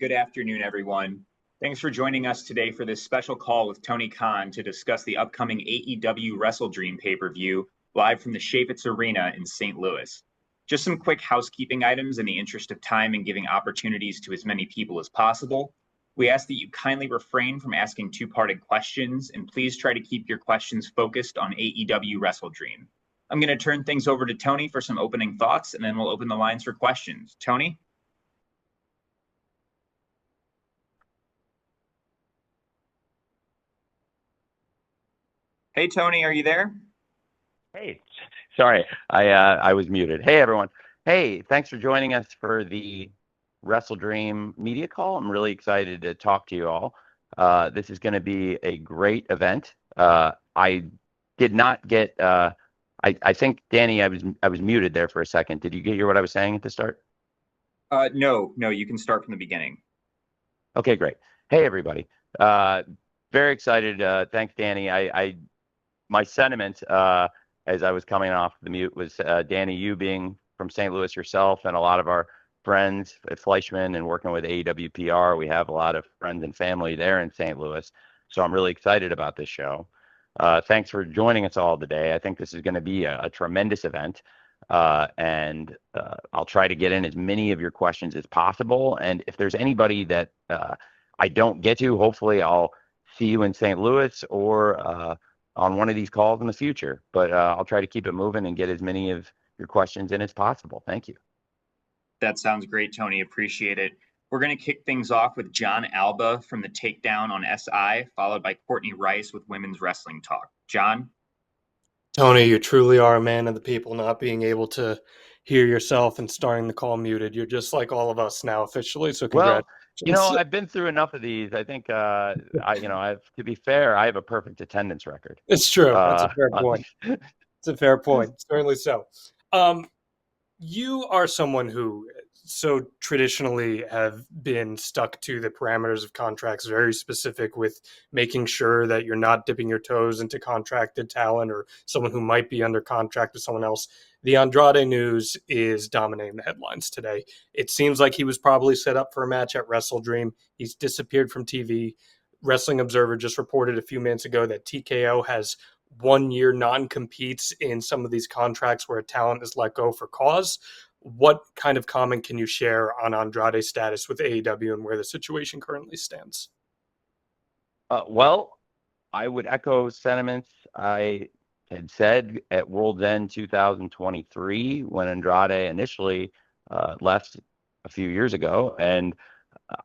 Good afternoon, everyone. Thanks for joining us today for this special call with Tony Khan to discuss the upcoming AEW Wrestledream pay-per-view live from the Chaifetz Arena in St. Louis. Just some quick housekeeping items in the interest of time and giving opportunities to as many people as possible. We ask that you kindly refrain from asking two-parted questions, and please try to keep your questions focused on AEW Wrestledream. I'm going to turn things over to Tony for some opening thoughts, and then we'll open the lines for questions. Tony? Hey, Tony, are you there? Hey, sorry, I was muted. Hey, everyone. Hey, thanks for joining us for the Wrestledream media call. I'm really excited to talk to you all. This is going to be a great event. I did not get. I think Danny, I was muted there for a second. Did you hear what I was saying at the start? No, you can start from the beginning. Okay, great. Hey, everybody. Very excited. Thanks, Danny. My sentiment as I was coming off the mute was, Danny, you being from St. Louis yourself, and a lot of our friends at Fleischman and working with AEWPR, we have a lot of friends and family there in St. Louis. So I'm really excited about this show. Thanks for joining us all today. I think this is going to be a tremendous event. And I'll try to get in as many of your questions as possible. And if there's anybody that I don't get to, hopefully I'll see you in St. Louis or on one of these calls in the future. But I'll try to keep it moving and get as many of your questions in as possible. Thank you. That sounds great, Tony. Appreciate it. We're going to kick things off with John Alba from the Takedown on SI, followed by Courtney Rice with Women's Wrestling Talk. John? Tony, you truly are a man of the people, not being able to hear yourself and starting the call muted. You're just like all of us now officially, so congrats. Well, I've been through enough of these. I think, to be fair, I have a perfect attendance record. It's true. That's a fair point. It's a fair point. Certainly so. You are someone who so traditionally have been stuck to the parameters of contracts, very specific with making sure that you're not dipping your toes into contracted talent or someone who might be under contract with someone else. The Andrade news is dominating the headlines today. It seems like he was probably set up for a match at Wrestledream. He's disappeared from TV. Wrestling Observer just reported a few minutes ago that TKO has 1 year non-competes in some of these contracts where a talent is let go for cause. What kind of comment can you share on Andrade's status with AEW and where the situation currently stands? Well, I would echo sentiments I had said at World's End 2023 when Andrade initially left a few years ago. And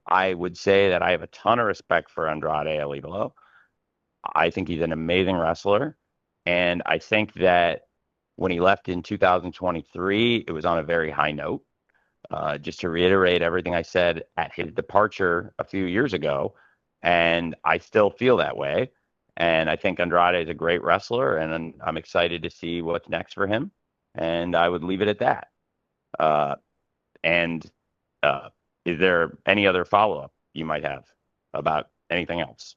I would say that I have a ton of respect for Andrade El Idolo. I think he's an amazing wrestler. And I think that when he left in 2023, it was on a very high note. Just to reiterate everything I said at his departure a few years ago, and I still feel that way. And I think Andrade is a great wrestler, and I'm excited to see what's next for him. And I would leave it at that. Is there any other follow-up you might have about anything else?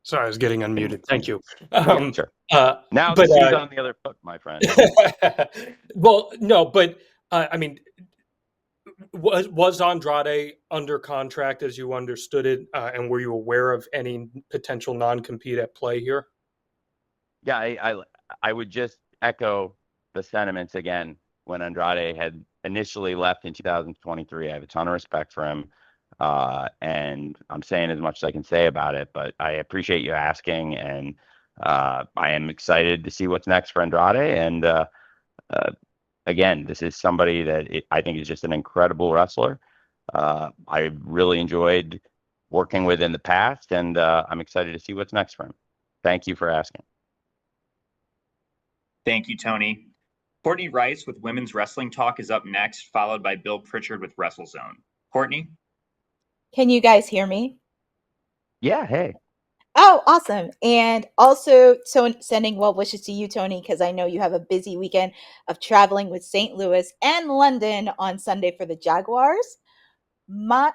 Sorry, I was getting unmuted. Thank you. Sure. Now the shoe's on the other foot, my friend. Well, no, but I mean, was Andrade under contract as you understood it, and were you aware of any potential non-compete at play here? Yeah, I would just echo the sentiments again. When Andrade had initially left in 2023, I have a ton of respect for him. And I'm saying as much as I can say about it, but I appreciate you asking, and I am excited to see what's next for Andrade. And again, this is somebody that I think is just an incredible wrestler. I really enjoyed working with in the past, and I'm excited to see what's next for him. Thank you for asking. Thank you, Tony. Courtney Rice with Women's Wrestling Talk is up next, followed by Bill Pritchard with WrestleZone. Courtney? Can you guys hear me? Yeah, hey. Oh, awesome. And also, so sending well wishes to you, Tony, because I know you have a busy weekend of traveling with St. Louis and London on Sunday for the Jaguars. My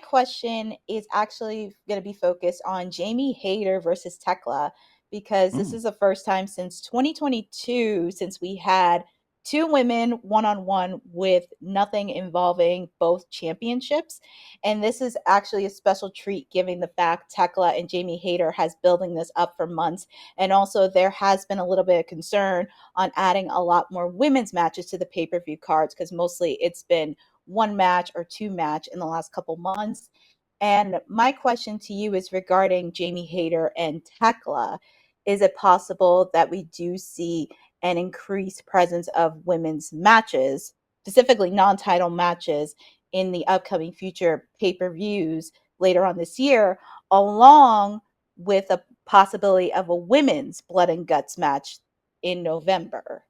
question is actually going to be focused on Jamie Hayter versus Tekla, because this is the first time since 2022 since we had 2 women one-on-one with nothing involving both championships. And this is actually a special treat given the fact Tekla and Jamie Hayter has building this up for months. And also there has been a little bit of concern on adding a lot more women's matches to the pay-per-view cards, because mostly it's been 1 match or 2 match in the last couple months. And my question to you is regarding Jamie Hayter and Tekla. Is it possible that we do see an increased presence of women's matches, specifically non-title matches, in the upcoming future pay-per-views later on this year, along with a possibility of a women's blood and guts match in November?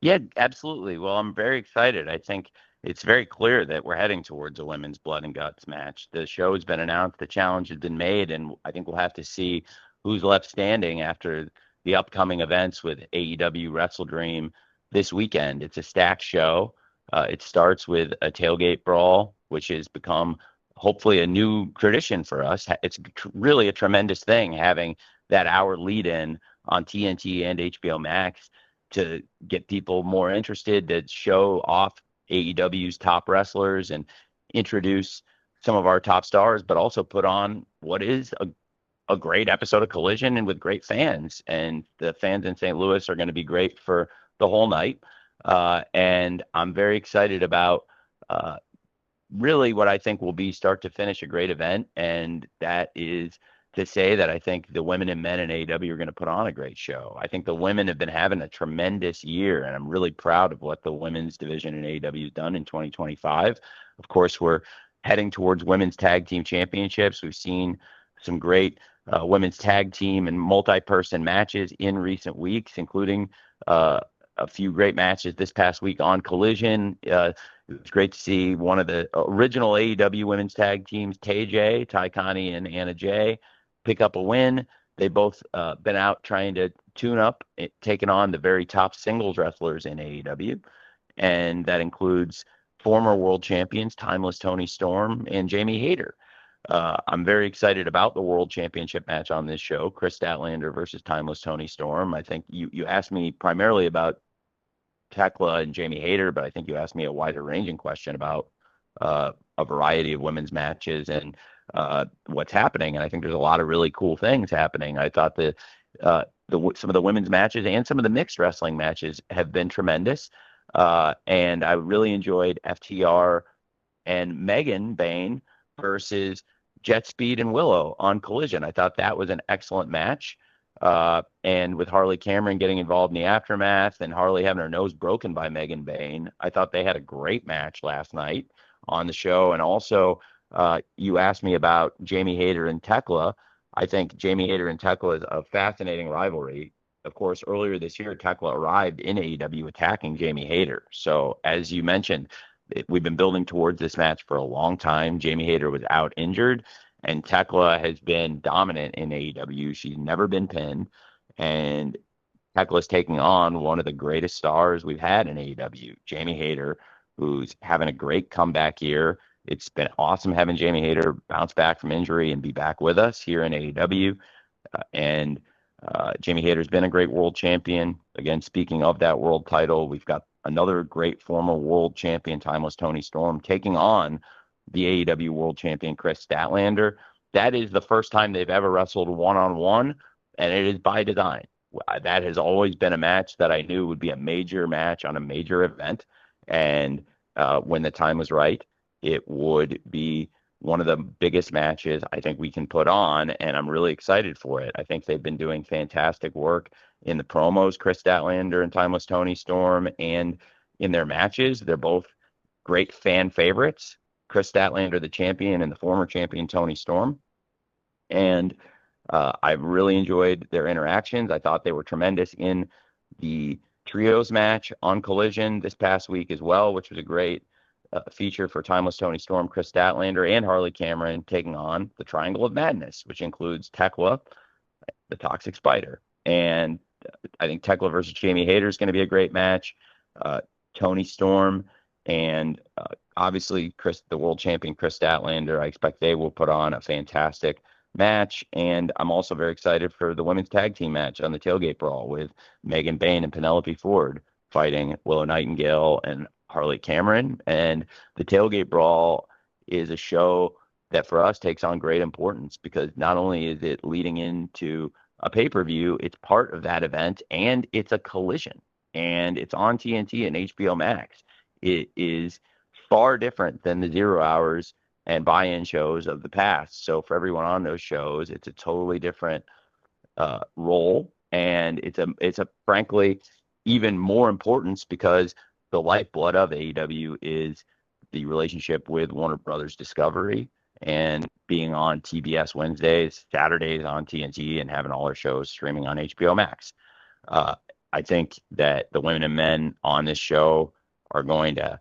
Yeah, absolutely. Well, I'm very excited. I think it's very clear that we're heading towards a women's blood and guts match. The show has been announced, the challenge has been made, and I think we'll have to see who's left standing after the upcoming events with AEW Wrestledream this weekend. It's a stacked show. It starts with a tailgate brawl, which has become hopefully a new tradition for us. It's really a tremendous thing having that hour lead in on TNT and HBO Max to get people more interested, to show off AEW's top wrestlers and introduce some of our top stars, but also put on what is a great episode of Collision and with great fans. And the fans in St. Louis are going to be great for the whole night. And I'm very excited about really what I think will be start to finish a great event. And that is to say that I think the women and men in AEW are going to put on a great show. I think the women have been having a tremendous year, and I'm really proud of what the women's division in AEW has done in 2025. Of course, we're heading towards women's tag team championships. We've seen some great women's tag team and multi-person matches in recent weeks, including a few great matches this past week on Collision. It was great to see one of the original AEW women's tag teams, Ty Connie and Anna Jay, pick up a win. They both been out trying to tune up, taking on the very top singles wrestlers in AEW. And that includes former world champions, Timeless Toni Storm and Jamie Hayter. I'm very excited about the world championship match on this show, Chris Statlander versus Timeless Toni Storm. I think you asked me primarily about Tekla and Jamie Hayter, but I think you asked me a wider ranging question about a variety of women's matches and what's happening. And I think there's a lot of really cool things happening. I thought some of the women's matches and some of the mixed wrestling matches have been tremendous. And I really enjoyed FTR and Megan Bain versus Jet Speed and Willow on Collision. I thought that was an excellent match. And with Harley Cameron getting involved in the aftermath and Harley having her nose broken by Megan Bain, I thought they had a great match last night on the show. And also, you asked me about Jamie Hayter and Tekla. I think Jamie Hayter and Tekla is a fascinating rivalry. Of course, earlier this year, Tekla arrived in AEW attacking Jamie Hayter. So as you mentioned, we've been building towards this match for a long time. Jamie Hayter was out injured, and Tekla has been dominant in AEW. She's never been pinned, and Tekla's taking on one of the greatest stars we've had in AEW, Jamie Hayter, who's having a great comeback year. It's been awesome having Jamie Hayter bounce back from injury and be back with us here in AEW. Jamie Hayter's been a great world champion. Again, speaking of that world title, we've got another great former world champion, Timeless Toni Storm, taking on the AEW world champion, Chris Statlander. That is the first time they've ever wrestled one-on-one, and it is by design. That has always been a match that I knew would be a major match on a major event. And when the time was right, it would be one of the biggest matches I think we can put on, and I'm really excited for it. I think they've been doing fantastic work in the promos, Chris Statlander and Timeless Toni Storm, and in their matches. They're both great fan favorites. Chris Statlander, the champion, and the former champion, Toni Storm. And I've really enjoyed their interactions. I thought they were tremendous in the trios match on Collision this past week as well, which was a great feature for Timeless Toni Storm, Chris Statlander, and Harley Cameron taking on the Triangle of Madness, which includes Tekla, the Toxic Spider. And I think Tekla versus Jamie Hayter is going to be a great match. Toni Storm and obviously the world champion Chris Statlander, I expect they will put on a fantastic match. And I'm also very excited for the women's tag team match on the tailgate brawl with Megan Bain and Penelope Ford fighting Willow Nightingale and Harley Cameron. And the Tailgate Brawl is a show that for us takes on great importance because not only is it leading into a pay-per-view, it's part of that event, and it's a collision, and it's on TNT and HBO Max. It is far different than the 0 hours and buy-in shows of the past. So for everyone on those shows, it's a totally different role, and it's a frankly even more importance because the lifeblood of AEW is the relationship with Warner Brothers Discovery and being on TBS Wednesdays, Saturdays on TNT, and having all our shows streaming on HBO Max. I think that the women and men on this show are going to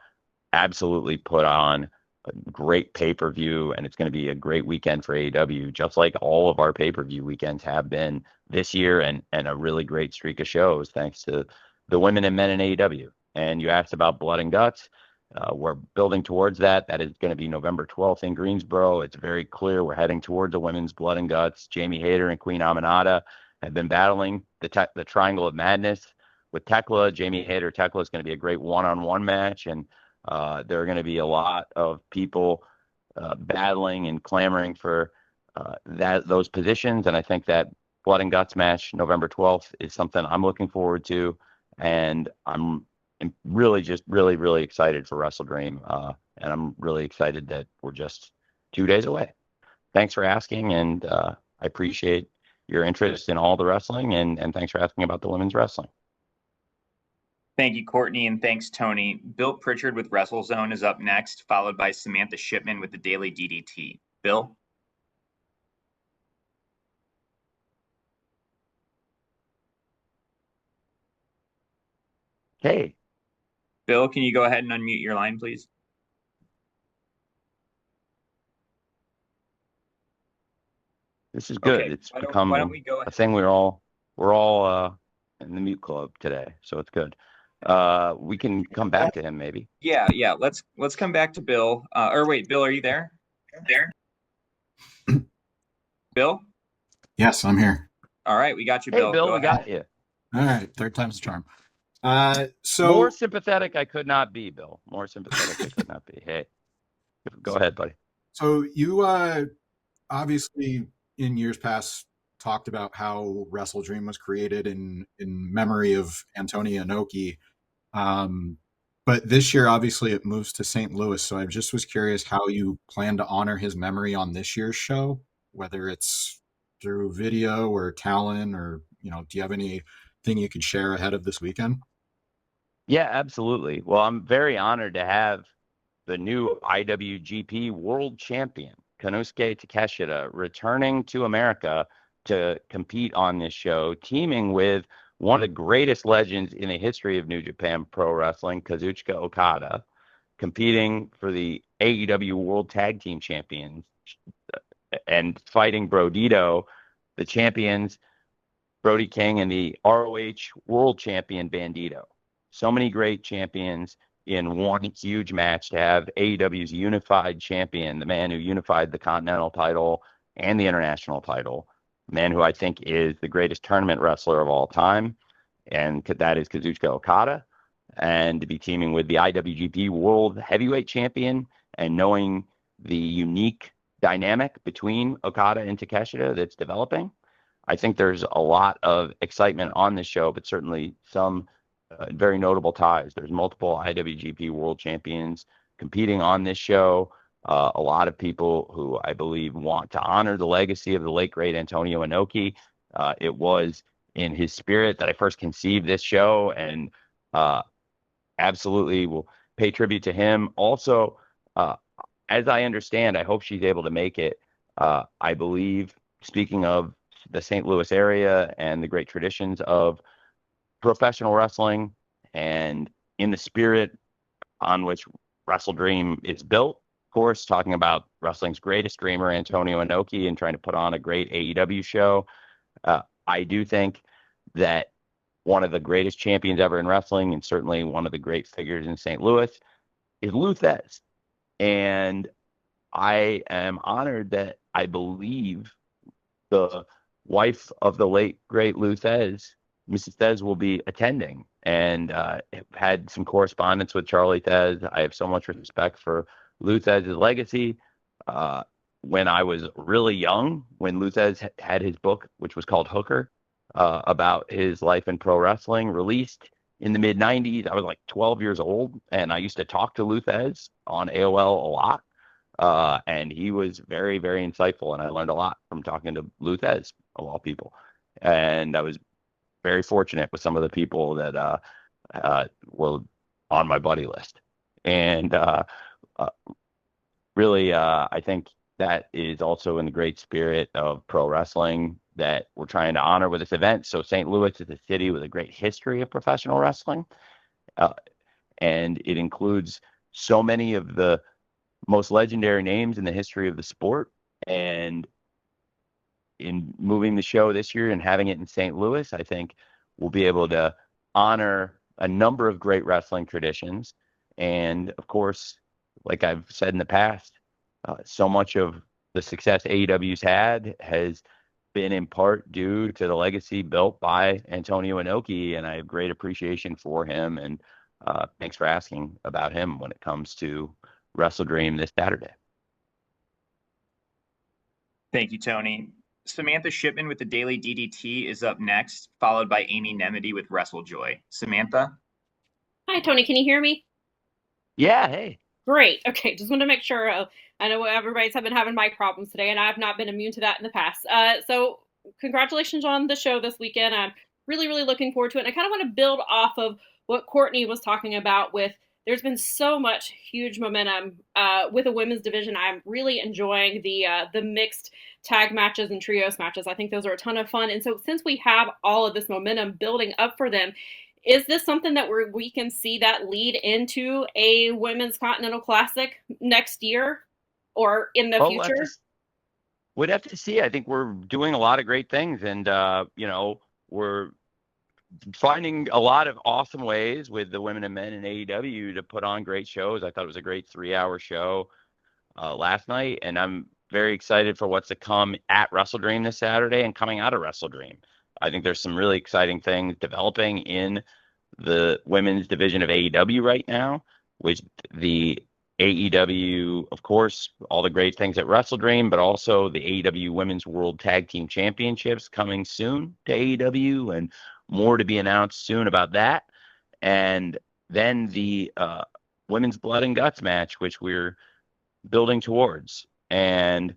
absolutely put on a great pay-per-view, and it's going to be a great weekend for AEW, just like all of our pay-per-view weekends have been this year, and a really great streak of shows thanks to the women and men in AEW. And you asked about Blood and Guts. We're building towards that. That is going to be November 12th in Greensboro. It's very clear we're heading towards a women's Blood and Guts. Jamie Hayter and Queen Aminata have been battling the Triangle of Madness with Tekla. Jamie Hayter Tekla is going to be a great one-on-one match, and there are going to be a lot of people battling and clamoring for those positions. And I think that Blood and Guts match November 12th is something I'm looking forward to, and I'm really really excited for Wrestledream, and I'm really excited that we're just 2 days away. Thanks for asking, and I appreciate your interest in all the wrestling, and thanks for asking about the women's wrestling. Thank you, Courtney, and thanks, Tony. Bill Pritchard with WrestleZone is up next, followed by Samantha Shipman with the Daily DDT. Bill? Hey. Bill, can you go ahead and unmute your line, please? This is good. Okay. It's become a thing we're all in the mute club today, so it's good. We can come back to him maybe. Yeah. Let's come back to Bill. Or wait, Bill, are you there? Bill? Yes, I'm here. All right, we got you, Bill. Hey, Bill, we got you. All right, third time's the charm. So more sympathetic I could not be, Bill. More sympathetic I could not be. Hey, go ahead, buddy. So you obviously in years past talked about how Wrestledream was created in memory of Antonio Inoki. But this year, obviously, it moves to St. Louis. So I just was curious how you plan to honor his memory on this year's show, whether it's through video or talent, or, do you have anything you could share ahead of this weekend? Yeah, absolutely. Well, I'm very honored to have the new IWGP World Champion, Konosuke Takeshita, returning to America to compete on this show, teaming with one of the greatest legends in the history of New Japan Pro Wrestling, Kazuchika Okada, competing for the AEW World Tag Team Champions and fighting Brodito, the champions, Brody King, and the ROH World Champion Bandito. So many great champions in one huge match to have AEW's unified champion, the man who unified the Continental title and the International title, the man who I think is the greatest tournament wrestler of all time, and that is Kazuchika Okada, and to be teaming with the IWGP World Heavyweight Champion and knowing the unique dynamic between Okada and Takeshita that's developing. I think there's a lot of excitement on this show, but certainly some very notable ties. There's multiple IWGP World Champions competing on this show. A lot of people who I believe want to honor the legacy of the late, great Antonio Inoki. It was in his spirit that I first conceived this show, and absolutely will pay tribute to him. Also, as I understand, I hope she's able to make it. I believe, speaking of the St. Louis area and the great traditions of professional wrestling, and in the spirit on which Wrestledream is built, of course, talking about wrestling's greatest dreamer, Antonio Inoki, and trying to put on a great AEW show. I do think that one of the greatest champions ever in wrestling, and certainly one of the great figures in St. Louis, is Lou Thesz. And I am honored that I believe the wife of the late, great Lou Thesz Mrs. Thez will be attending, and had some correspondence with Charlie Thez. I have so much respect for Lou Thesz's legacy. When I was really young, when Lou Thez had his book, which was called Hooker, about his life in pro wrestling, released in the mid 90s, I was like 12 years old, and I used to talk to Lou Thez on AOL a lot. And he was very, very insightful, and I learned a lot from talking to Lou Thez, of all people. And I was very fortunate with some of the people that were on my buddy list. And really, I think that is also in the great spirit of pro wrestling that we're trying to honor with this event. So St. Louis is a city with a great history of professional wrestling, and it includes so many of the most legendary names in the history of the sport. And in moving the show this year and having it in St. Louis, I think we'll be able to honor a number of great wrestling traditions. And of course, like I've said in the past, so much of the success AEW's had has been in part due to the legacy built by Antonio Inoki, and I have great appreciation for him. And thanks for asking about him when it comes to Wrestledream this Saturday. Thank you, Tony. Samantha Shipman with the Daily DDT is up next, followed by Amy Nemedy with WrestleJoy. Samantha? Hi, Tony. Can you hear me? Yeah, hey. Great. Okay, just want to make sure. I know everybody's been having mic problems today, and I've not been immune to that in the past. So congratulations on the show this weekend. I'm really, really looking forward to it. And I kind of want to build off of what Courtney was talking about with there's been so much huge momentum with the women's division. I'm really enjoying the mixed tag matches and trios matches. I think those are a ton of fun. And so since we have all of this momentum building up for them, is this something that we can see that lead into a Women's Continental Classic next year or in the future? We'd have to see. I think we're doing a lot of great things, and we're finding a lot of awesome ways with the women and men in AEW to put on great shows. I thought it was a great 3-hour show last night, and I'm very excited for what's to come at Wrestledream this Saturday and coming out of Wrestledream. I think there's some really exciting things developing in the women's division of AEW right now, with the AEW, of course, all the great things at Wrestledream, but also the AEW Women's World Tag Team Championships coming soon to AEW, and more to be announced soon about that. And then the Women's Blood and Guts match, which we're building towards. And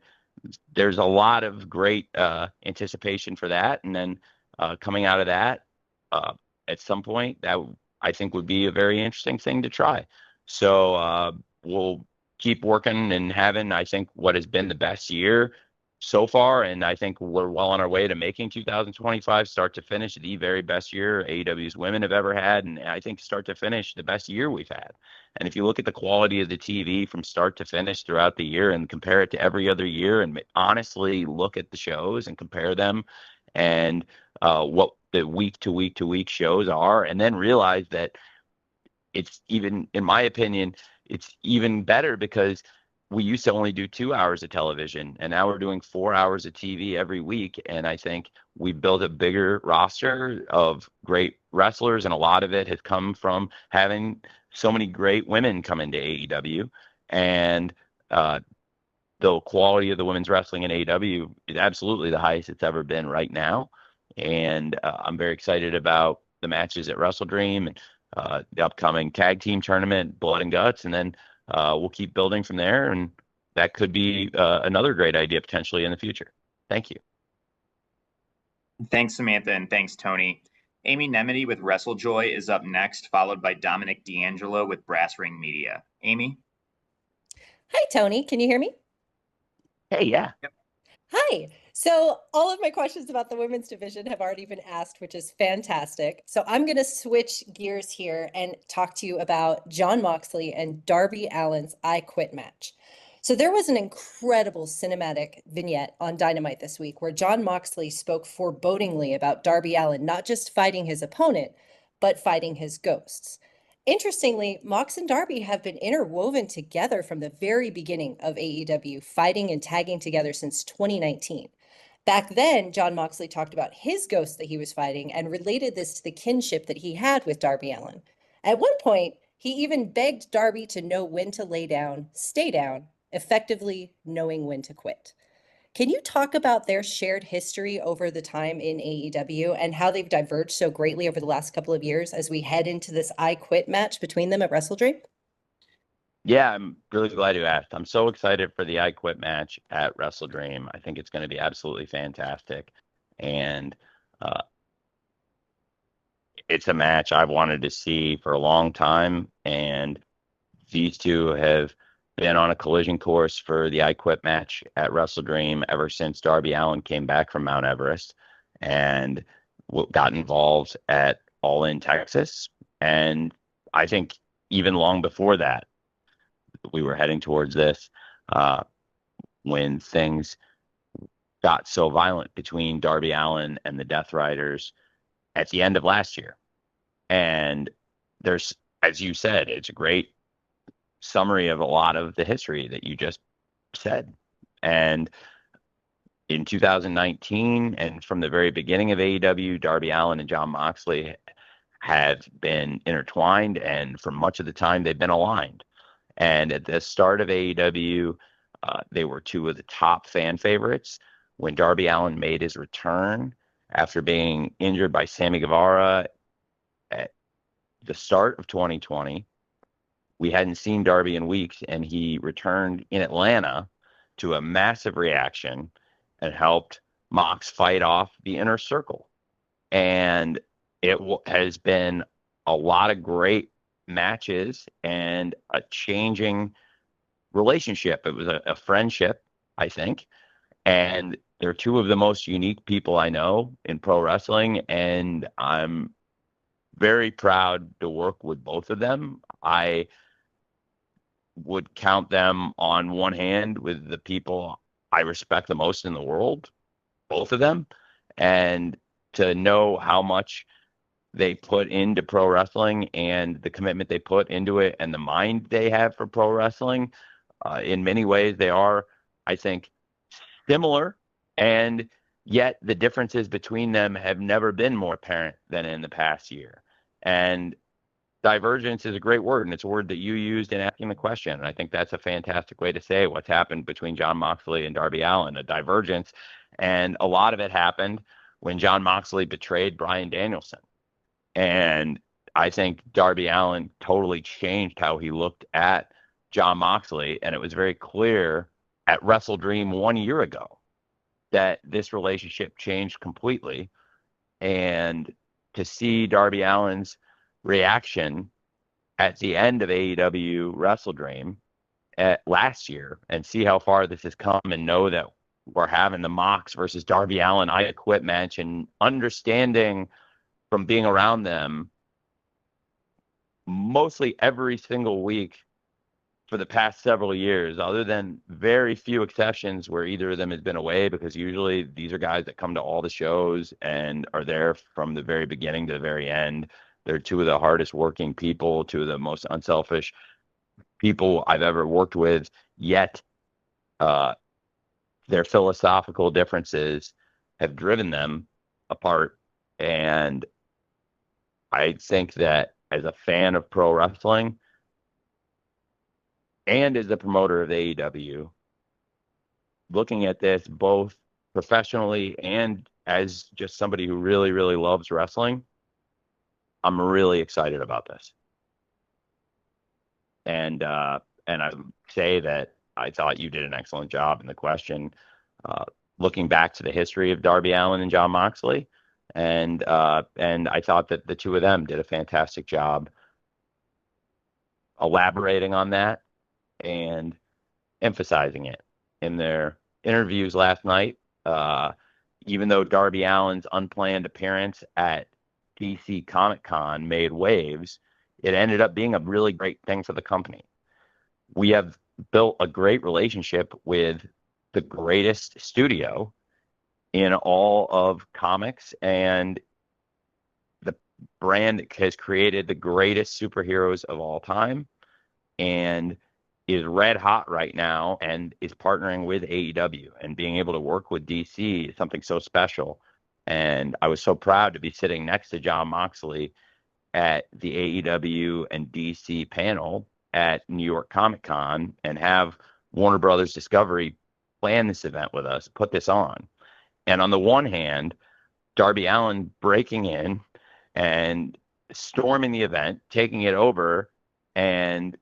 there's a lot of great anticipation for that. And then coming out of that, at some point, that I think would be a very interesting thing to try. So we'll keep working and having, I think, what has been the best year so far. And I think we're well on our way to making 2025 start to finish the very best year AEW's women have ever had. And I think start to finish the best year we've had. And if you look at the quality of the TV from start to finish throughout the year and compare it to every other year, and honestly look at the shows and compare them and what the week to week to week shows are, and then realize that it's even, in my opinion, it's even better because we used to only do 2 hours of television, and now we're doing 4 hours of TV every week. And I think we've built a bigger roster of great wrestlers, and a lot of it has come from having so many great women come into AEW. And the quality of the women's wrestling in AEW is absolutely the highest it's ever been right now. And I'm very excited about the matches at Wrestledream and the upcoming tag team tournament, Blood and Guts, and then we'll keep building from there, and that could be another great idea potentially in the future. Thank you. Thanks, Samantha, and thanks, Tony. Amy Nemedy with WrestleJoy is up next, followed by Dominic D'Angelo with Brass Ring Media. Amy? Hi, Tony. Can you hear me? Hey, yeah. Yep. Hi. So all of my questions about the women's division have already been asked, which is fantastic. So I'm going to switch gears here and talk to you about Jon Moxley and Darby Allin's I Quit match. So there was an incredible cinematic vignette on Dynamite this week where Jon Moxley spoke forebodingly about Darby Allin not just fighting his opponent, but fighting his ghosts. Interestingly, Mox and Darby have been interwoven together from the very beginning of AEW, fighting and tagging together since 2019. Back then, Jon Moxley talked about his ghost that he was fighting and related this to the kinship that he had with Darby Allin. At one point, he even begged Darby to know when to lay down, stay down, effectively knowing when to quit. Can you talk about their shared history over the time in AEW and how they've diverged so greatly over the last couple of years as we head into this I Quit match between them at WrestleDream? Yeah, I'm really glad you asked. I'm so excited for the I Quit match at WrestleDream. I think it's going to be absolutely fantastic. And it's a match I've wanted to see for a long time. And these two have been on a collision course for the I Quit match at WrestleDream ever since Darby Allin came back from Mount Everest and got involved at All In Texas. And I think even long before that, we were heading towards this when things got so violent between Darby Allin and the Death Riders at the end of last year. And there's, as you said, it's a great summary of a lot of the history that you just said. And in 2019, and from the very beginning of AEW, Darby Allin and Jon Moxley have been intertwined, and for much of the time, they've been aligned. And at the start of AEW, they were two of the top fan favorites. When Darby Allin made his return after being injured by Sammy Guevara at the start of 2020, we hadn't seen Darby in weeks, and he returned in Atlanta to a massive reaction and helped Mox fight off the Inner Circle. And it has been a lot of great matches and a changing relationship. It was a friendship, I think. And they're two of the most unique people I know in pro wrestling. And I'm very proud to work with both of them. I would count them on one hand with the people I respect the most in the world, both of them. And to know how much they put into pro wrestling and the commitment they put into it and the mind they have for pro wrestling, in many ways they are, I think, similar, and yet the differences between them have never been more apparent than in the past year. And divergence is a great word, and it's a word that you used in asking the question. And I think that's a fantastic way to say what's happened between Jon Moxley and Darby Allin, a divergence. And a lot of it happened when Jon Moxley betrayed Bryan Danielson. And I think Darby Allin totally changed how he looked at Jon Moxley. And it was very clear at WrestleDream 1 year ago that this relationship changed completely. And to see Darby Allin's reaction at the end of AEW WrestleDream last year and see how far this has come and know that we're having the Mox versus Darby Allin I Quit match, and understanding from being around them mostly every single week for the past several years, other than very few exceptions where either of them has been away, because usually these are guys that come to all the shows and are there from the very beginning to the very end. They're two of the hardest working people, two of the most unselfish people I've ever worked with, yet their philosophical differences have driven them apart. And I think that as a fan of pro wrestling and as the promoter of AEW, looking at this both professionally and as just somebody who really, really loves wrestling, I'm really excited about this. And I say that I thought you did an excellent job in the question, looking back to the history of Darby Allin and Jon Moxley. And I thought that the two of them did a fantastic job elaborating on that and emphasizing it in their interviews last night. Even though Darby Allin's unplanned appearance at DC Comic-Con made waves, it ended up being a really great thing for the company. We have built a great relationship with the greatest studio in all of comics, and the brand has created the greatest superheroes of all time. And is red hot right now and is partnering with AEW, and being able to work with DC is something so special. And I was so proud to be sitting next to Jon Moxley at the AEW and DC panel at New York Comic Con and have Warner Brothers Discovery plan this event with us, put this on. And on the one hand, Darby Allin breaking in and storming the event, taking it over, and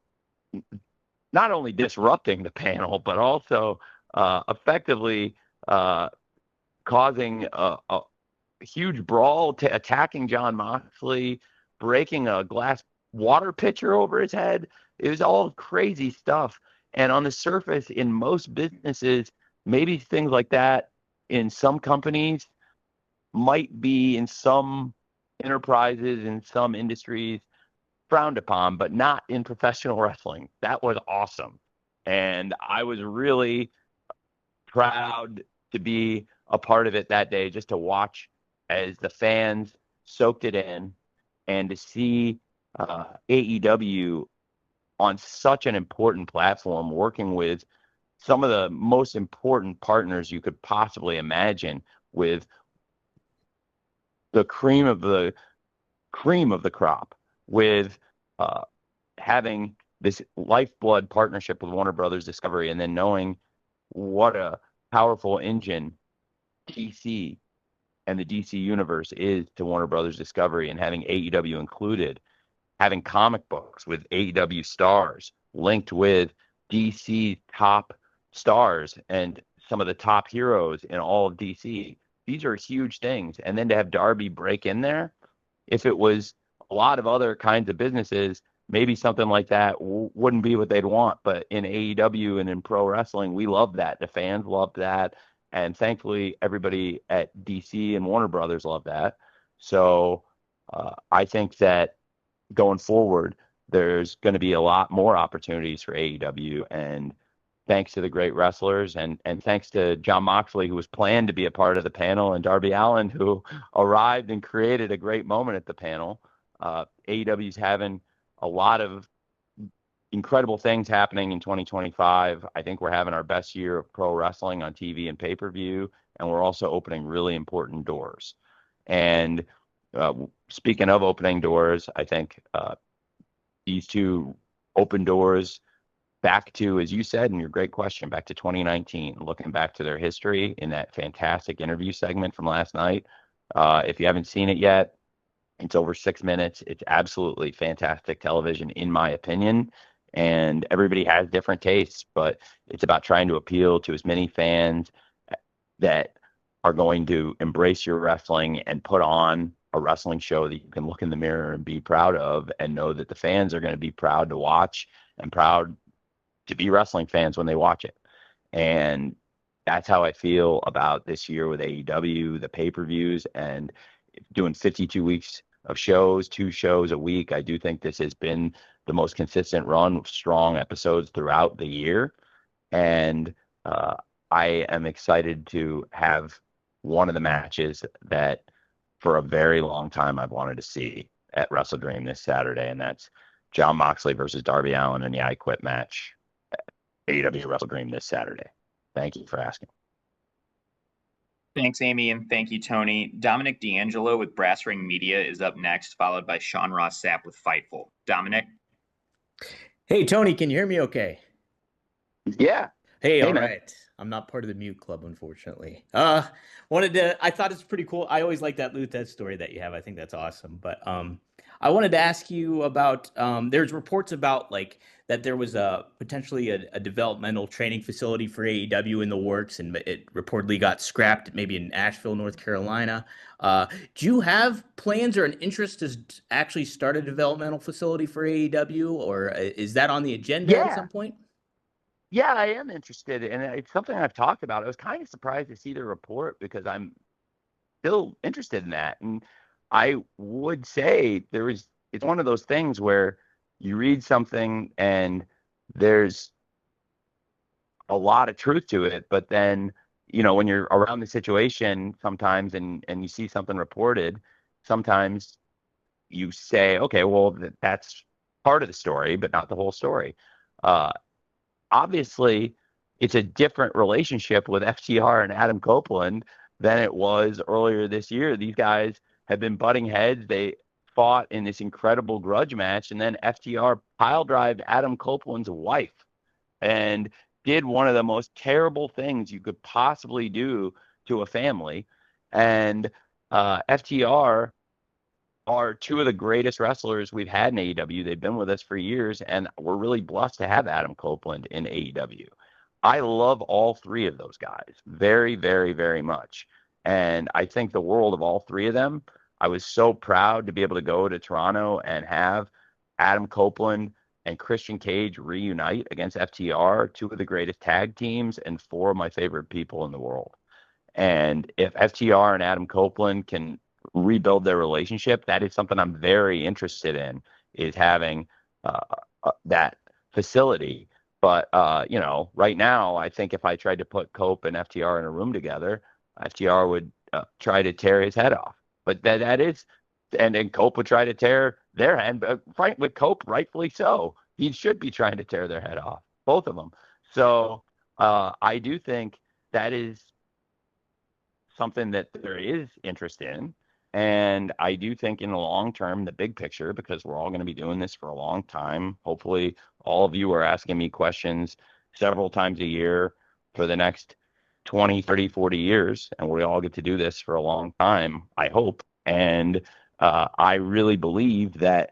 not only disrupting the panel, but also effectively causing a huge brawl, attacking Jon Moxley, breaking a glass water pitcher over his head. It was all crazy stuff. And on the surface, in most businesses, maybe things like that in some companies might be, in some enterprises, in some industries, frowned upon, but not in professional wrestling. That was awesome. And I was really proud to be a part of it that day, just to watch as the fans soaked it in, and to see AEW on such an important platform, working with some of the most important partners you could possibly imagine, with the cream of the crop, with having this lifeblood partnership with Warner Brothers Discovery, and then knowing what a powerful engine DC and the DC universe is to Warner Brothers Discovery, and having AEW included, having comic books with AEW stars linked with DC top stars and some of the top heroes in all of DC. These are huge things. And then to have Darby break in there, if it was a lot of other kinds of businesses, maybe something like that wouldn't be what they'd want. But in AEW and in pro wrestling, we love that. The fans love that. And thankfully, everybody at DC and Warner Brothers love that. So I think that going forward, there's going to be a lot more opportunities for AEW. And thanks to the great wrestlers, and thanks to Jon Moxley, who was planned to be a part of the panel, and Darby Allin, who arrived and created a great moment at the panel. AEW's having a lot of incredible things happening in 2025. I think we're having our best year of pro wrestling on TV and pay-per-view, and we're also opening really important doors. And speaking of opening doors, I think these two open doors back to, as you said in your great question, back to 2019, looking back to their history in that fantastic interview segment from last night. If you haven't seen it yet, it's over 6 minutes. It's absolutely fantastic television, in my opinion. And everybody has different tastes, but it's about trying to appeal to as many fans that are going to embrace your wrestling and put on a wrestling show that you can look in the mirror and be proud of, and know that the fans are going to be proud to watch and proud to be wrestling fans when they watch it. And that's how I feel about this year with AEW, the pay-per-views, and doing 52 weeks of shows, 2 shows a week. I do think this has been the most consistent run with strong episodes throughout the year. And I am excited to have one of the matches that for a very long time I've wanted to see at Wrestledream this Saturday, and that's Jon Moxley versus Darby Allin in the I Quit match at AEW Wrestledream this Saturday. Thank you for asking. Thanks, Amy, and thank you, Tony. Dominic D'Angelo with Brass Ring Media is up next, followed by Sean Ross Sapp with Fightful. Dominic? Hey, Tony, can you hear me okay? Yeah. Hey, all man. right. I'm not part of the mute club, unfortunately. I thought it's pretty cool. I always like that Luthez story that you have. I think that's awesome. But I wanted to ask you about, there's reports about like that there was potentially a developmental training facility for AEW in the works, and it reportedly got scrapped maybe in Asheville, North Carolina. Do you have plans or an interest to actually start a developmental facility for AEW, or is that on the agenda at some point? Yeah, I am interested, and it's something I've talked about. I was kind of surprised to see the report because I'm still interested in that. And I would say it's one of those things where you read something and there's a lot of truth to it, but then, when you're around the situation sometimes and you see something reported, sometimes you say, okay, well, that's part of the story, but not the whole story. obviously it's a different relationship with FTR and Adam Copeland than it was earlier this year. These guys have been butting heads. They fought in this incredible grudge match, and then FTR pile drived Adam Copeland's wife and did one of the most terrible things you could possibly do to a family. And FTR are two of the greatest wrestlers we've had in AEW. They've been with us for years, and we're really blessed to have Adam Copeland in AEW. I love all three of those guys very, very, very much. And I think the world of all three of them. I was so proud to be able to go to Toronto and have Adam Copeland and Christian Cage reunite against FTR, two of the greatest tag teams and four of my favorite people in the world. And if FTR and Adam Copeland can rebuild their relationship, that is something I'm very interested in, is having that facility. But, right now, I think if I tried to put Cope and FTR in a room together, FTR would try to tear his head off. But that is, and Cope would try to tear their head. But right with Cope, rightfully so. He should be trying to tear their head off, both of them. So I do think that is something that there is interest in. And I do think in the long term, the big picture, because we're all going to be doing this for a long time. Hopefully all of you are asking me questions several times a year for the next 20, 30, 40 years. And we all get to do this for a long time, I hope. And I really believe that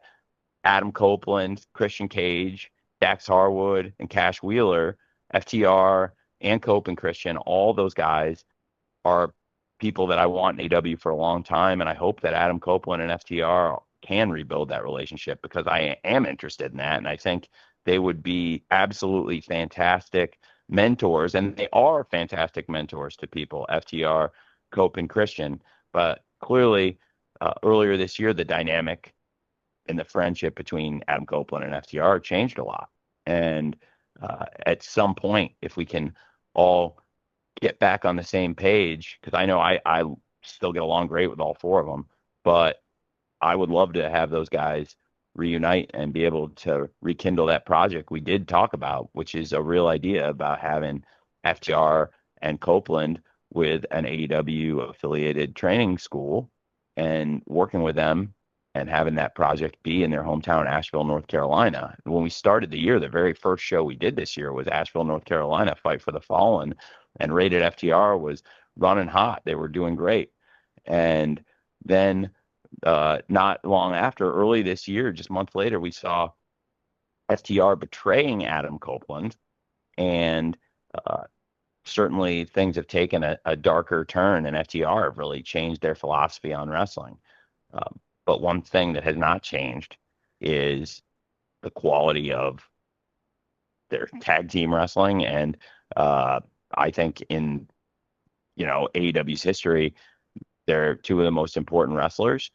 Adam Copeland, Christian Cage, Dax Harwood, and Cash Wheeler, FTR, and Cope and Christian, all those guys are people that I want in AEW for a long time. And I hope that Adam Copeland and FTR can rebuild that relationship, because I am interested in that. And I think they would be absolutely fantastic mentors, and they are fantastic mentors to people, FTR, Cope, and Christian. But clearly, earlier this year, the dynamic and the friendship between Adam Copeland and FTR changed a lot. And at some point, if we can all get back on the same page, because I know I still get along great with all four of them, but I would love to have those guys reunite and be able to rekindle that project we did talk about, which is a real idea about having FTR and Copeland with an AEW affiliated training school and working with them and having that project be in their hometown, Asheville, North Carolina. When we started the year, the very first show we did this year was Asheville, North Carolina, Fight for the Fallen, and Rated FTR was running hot. They were doing great. And then not long after, early this year, just a month later, we saw FTR betraying Adam Copeland, and certainly things have taken a darker turn, and FTR have really changed their philosophy on wrestling. But one thing that has not changed is the quality of their tag team wrestling. And I think in, AEW's history, they're two of the most important wrestlers,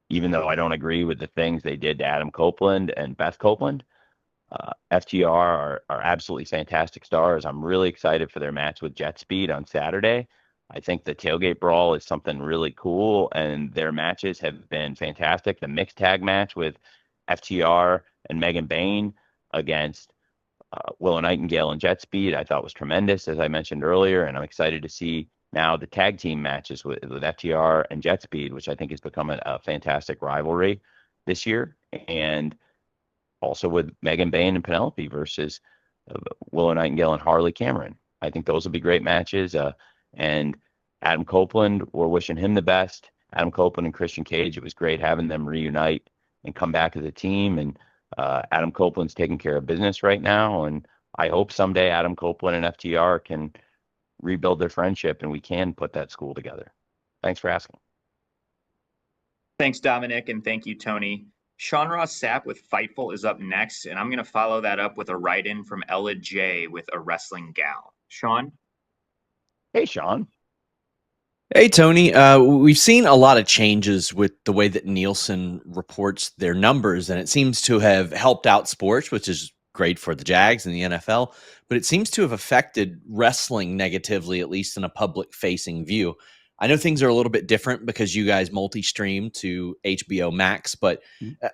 even though I don't agree with the things they did to Adam Copeland and Beth Copeland. FTR are absolutely fantastic stars. I'm really excited for their match with Jet Speed on Saturday. I think the tailgate brawl is something really cool, and their matches have been fantastic. The mixed tag match with FTR and Megan Bayne against Willow Nightingale and Jet Speed, I thought was tremendous, as I mentioned earlier, and I'm excited to see now the tag team matches with FTR and Jet Speed, which I think has become a fantastic rivalry this year, and also with Megan Bayne and Penelope versus Willow Nightingale and Harley Cameron. I think those will be great matches. And Adam Copeland, we're wishing him the best. Adam Copeland and Christian Cage, it was great having them reunite and come back as a team. And Adam Copeland's taking care of business right now. And I hope someday Adam Copeland and FTR can rebuild their friendship and we can put that school together. Thanks for asking. Thanks, Dominic, and thank you, Tony. Sean Ross Sapp with Fightful is up next, and I'm going to follow that up with a write-in from Ella J with A Wrestling Gal. Sean? Hey, Sean. Hey, Tony. We've seen a lot of changes with the way that Nielsen reports their numbers, and it seems to have helped out sports, which is great for the Jags and the NFL, but it seems to have affected wrestling negatively, at least in a public-facing view. I know things are a little bit different because you guys multi-stream to HBO Max, but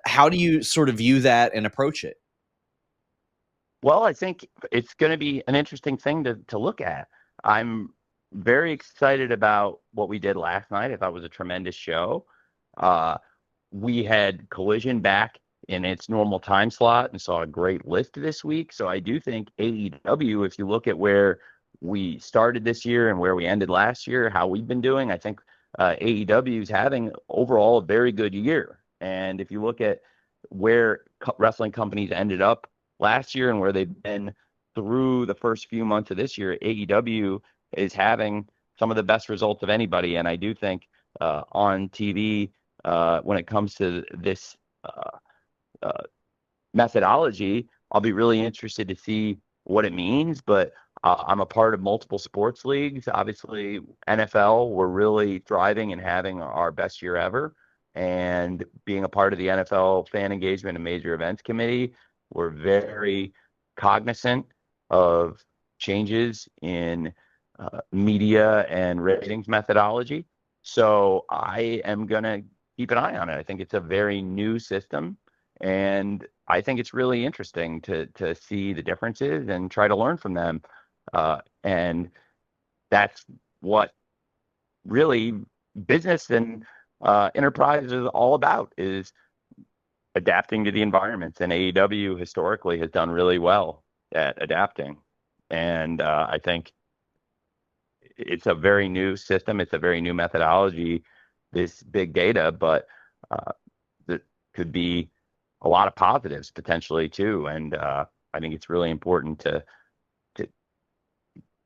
how do you sort of view that and approach it? Well, I think it's going to be an interesting thing to look at. I'm very excited about what we did last night. I thought it was a tremendous show. We had Collision back in its normal time slot and saw a great lift this week. So I do think AEW, if you look at where we started this year and where we ended last year, how we've been doing, I think AEW is having overall a very good year. And if you look at where wrestling companies ended up last year and where they've been through the first few months of this year, AEW is having some of the best results of anybody. And I do think on TV, when it comes to this methodology, I'll be really interested to see what it means. But I'm a part of multiple sports leagues. Obviously, NFL, we're really thriving and having our best year ever. And being a part of the NFL Fan Engagement and Major Events Committee, we're very cognizant of changes in media and ratings methodology. So I am going to keep an eye on it. I think it's a very new system, and I think it's really interesting to see the differences and try to learn from them. And that's what really business and enterprise is all about, is adapting to the environments. And AEW historically has done really well at adapting. And I think it's a very new system. It's a very new methodology, this big data, but there could be a lot of positives potentially too. And I think it's really important to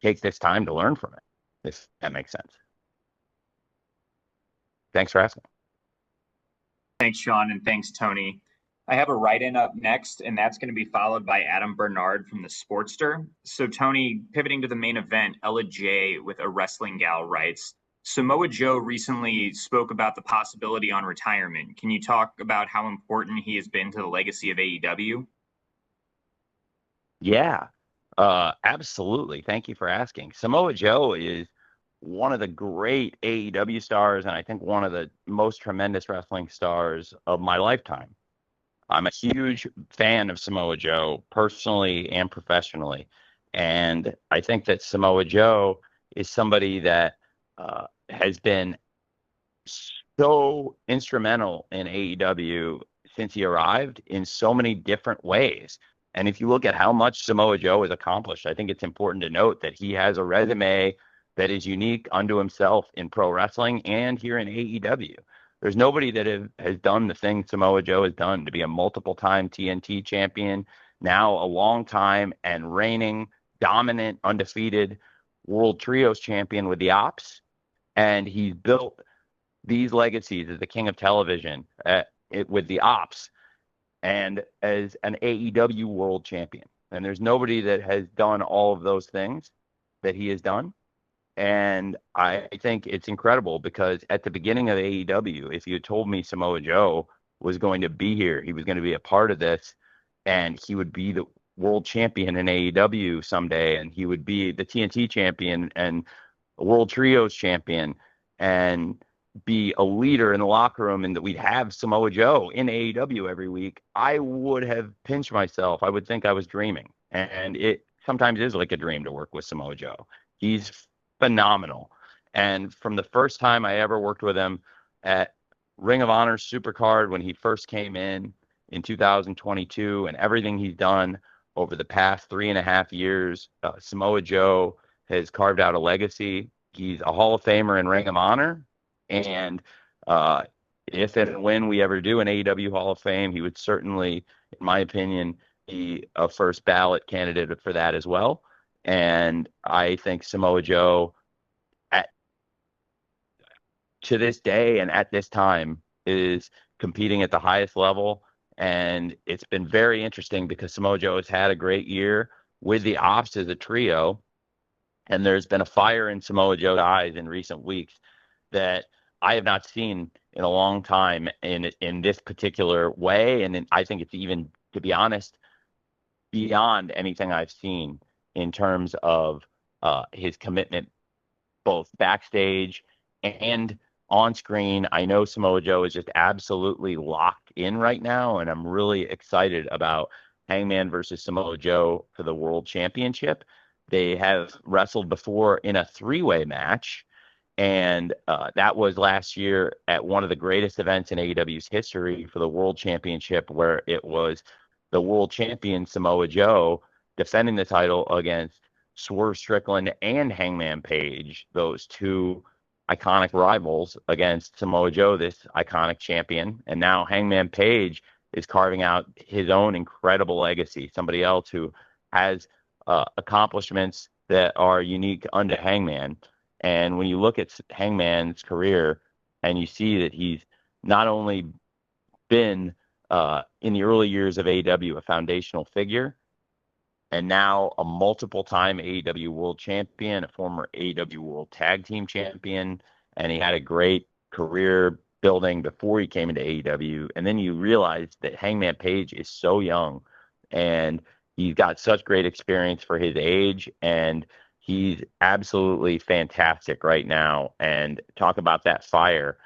take this time to learn from it, if that makes sense. Thanks for asking. Thanks, Sean, and thanks, Tony. I have a write-in up next, and that's going to be followed by Adam Bernard from the Sportster. So, Tony, pivoting to the main event, Ella J with A Wrestling Gal writes, Samoa Joe recently spoke about the possibility on retirement. Can you talk about how important he has been to the legacy of AEW? Yeah, absolutely. Thank you for asking. Samoa Joe is one of the great AEW stars, and I think one of the most tremendous wrestling stars of my lifetime. I'm a huge fan of Samoa Joe, personally and professionally. And I think that Samoa Joe is somebody that has been so instrumental in AEW since he arrived in so many different ways. And if you look at how much Samoa Joe has accomplished, I think it's important to note that he has a resume that is unique unto himself in pro wrestling and here in AEW. There's nobody that has done the thing Samoa Joe has done, to be a multiple-time TNT champion, now a long-time and reigning, dominant, undefeated World Trios champion with the Ops. And he's built these legacies as the king of television with the Ops and as an AEW world champion. And there's nobody that has done all of those things that he has done. And I think it's incredible, because at the beginning of AEW, if you had told me Samoa Joe was going to be here, he was going to be a part of this, and he would be the world champion in AEW someday, and he would be the TNT champion and a World Trios champion, and be a leader in the locker room, and that we'd have Samoa Joe in AEW every week, I would have pinched myself. I would think I was dreaming. And it sometimes is like a dream to work with Samoa Joe. He's phenomenal. And from the first time I ever worked with him at Ring of Honor Supercard when he first came in 2022, and everything he's done over the past 3.5 years, Samoa Joe has carved out a legacy. He's a Hall of Famer in Ring of Honor. And if and when we ever do an AEW Hall of Fame, he would certainly, in my opinion, be a first ballot candidate for that as well. And I think Samoa Joe, to this day and at this time, is competing at the highest level. And it's been very interesting because Samoa Joe has had a great year with the Ops as a trio. And there's been a fire in Samoa Joe's eyes in recent weeks that I have not seen in a long time in this particular way. And I think it's even, to be honest, beyond anything I've seen in terms of his commitment, both backstage and on screen. I know Samoa Joe is just absolutely locked in right now, and I'm really excited about Hangman versus Samoa Joe for the World Championship. They have wrestled before in a three-way match, and that was last year at one of the greatest events in AEW's history for the World Championship, where it was the world champion Samoa Joe defending the title against Swerve Strickland and Hangman Page, those two iconic rivals, against Samoa Joe, this iconic champion. And now Hangman Page is carving out his own incredible legacy, somebody else who has accomplishments that are unique unto Hangman. And when you look at Hangman's career and you see that he's not only been in the early years of AEW a foundational figure, and now a multiple-time AEW World Champion, a former AEW World Tag Team Champion, and he had a great career building before he came into AEW. And then you realize that Hangman Page is so young, and he's got such great experience for his age, and he's absolutely fantastic right now. And talk about that fire.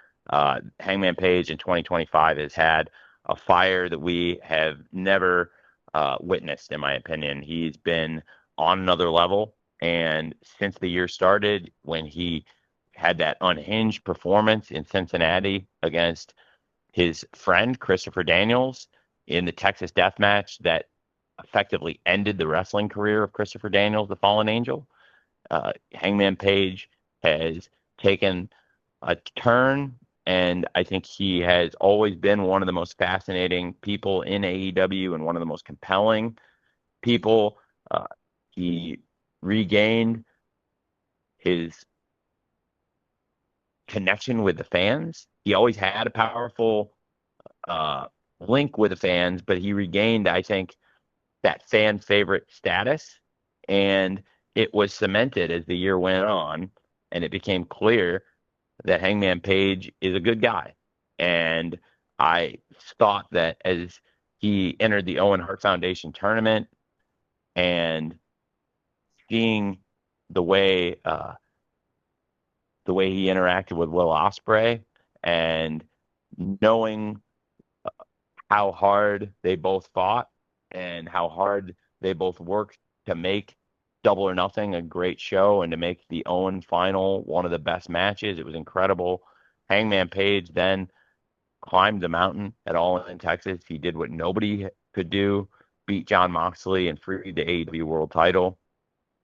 Hangman Page in 2025 has had a fire that we have never witnessed, in my opinion. He's been on another level, and since the year started, when he had that unhinged performance in Cincinnati against his friend Christopher Daniels in the Texas Death Match that effectively ended the wrestling career of Christopher Daniels, the Fallen Angel, Hangman Page has taken a turn, and I think he has always been one of the most fascinating people in AEW and one of the most compelling people. He regained his connection with the fans. He always had a powerful link with the fans, but he regained, I think, that fan favorite status, and it was cemented as the year went on, and it became clear that Hangman Page is a good guy. And I thought that as he entered the Owen Hart Foundation tournament and seeing the way he interacted with Will Ospreay and knowing how hard they both fought and how hard they both worked to make Double or Nothing a great show and to make the Owen final one of the best matches. It was incredible. Hangman Page then climbed the mountain at All In Texas. He did what nobody could do, beat Jon Moxley and freed the AEW World title.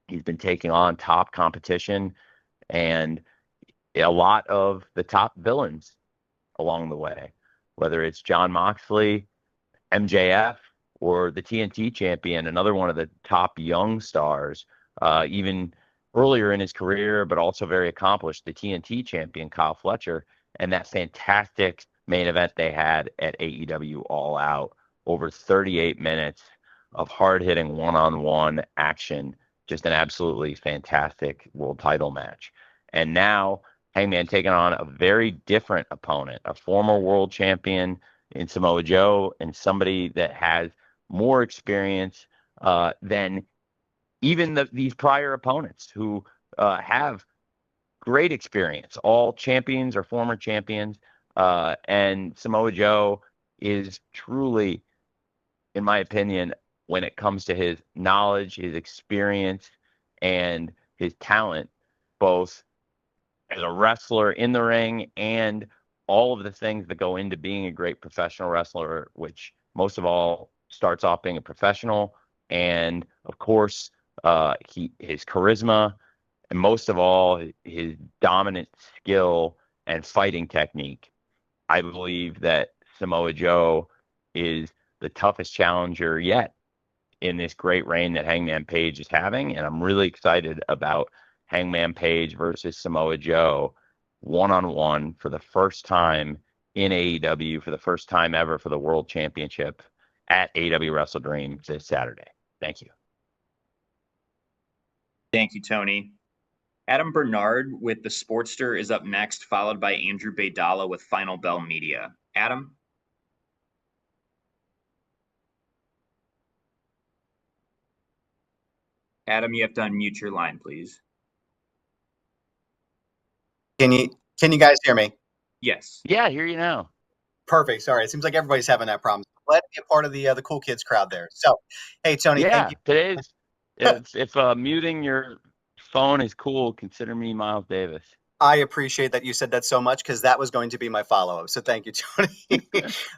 He's been taking on top competition and a lot of the top villains along the way, whether it's Jon Moxley, MJF, or the TNT champion, another one of the top young stars, even earlier in his career, but also very accomplished, the TNT champion, Kyle Fletcher, and that fantastic main event they had at AEW All Out, over 38 minutes of hard-hitting one-on-one action, just an absolutely fantastic world title match. And now Hangman taking on a very different opponent, a former world champion in Samoa Joe, and somebody that has more experience than even these prior opponents who have great experience, all champions or former champions. And Samoa Joe is truly, in my opinion, when it comes to his knowledge, his experience, and his talent, both as a wrestler in the ring and all of the things that go into being a great professional wrestler, which most of all starts off being a professional, and of course his charisma, and most of all his dominant skill and fighting technique. I believe that Samoa Joe is the toughest challenger yet in this great reign that Hangman Page is having, and I'm really excited about Hangman Page versus Samoa Joe one-on-one for the first time in AEW, for the first time ever for the World Championship at AEW Wrestledream this Saturday. Thank you. Thank you, Tony. Adam Bernard with The Sportster is up next, followed by Andrew Baydala with Final Bell Media. Adam? Adam, you have to unmute your line, please. Can you guys hear me? Yes. Yeah, I hear you now. Perfect. Sorry. It seems like everybody's having that problem. glad to be a part of the cool kids crowd there. So, hey, Tony, thank you. Today's if muting your phone is cool, consider me Miles Davis. I appreciate that you said that so much because that was going to be my follow-up. So thank you, Tony.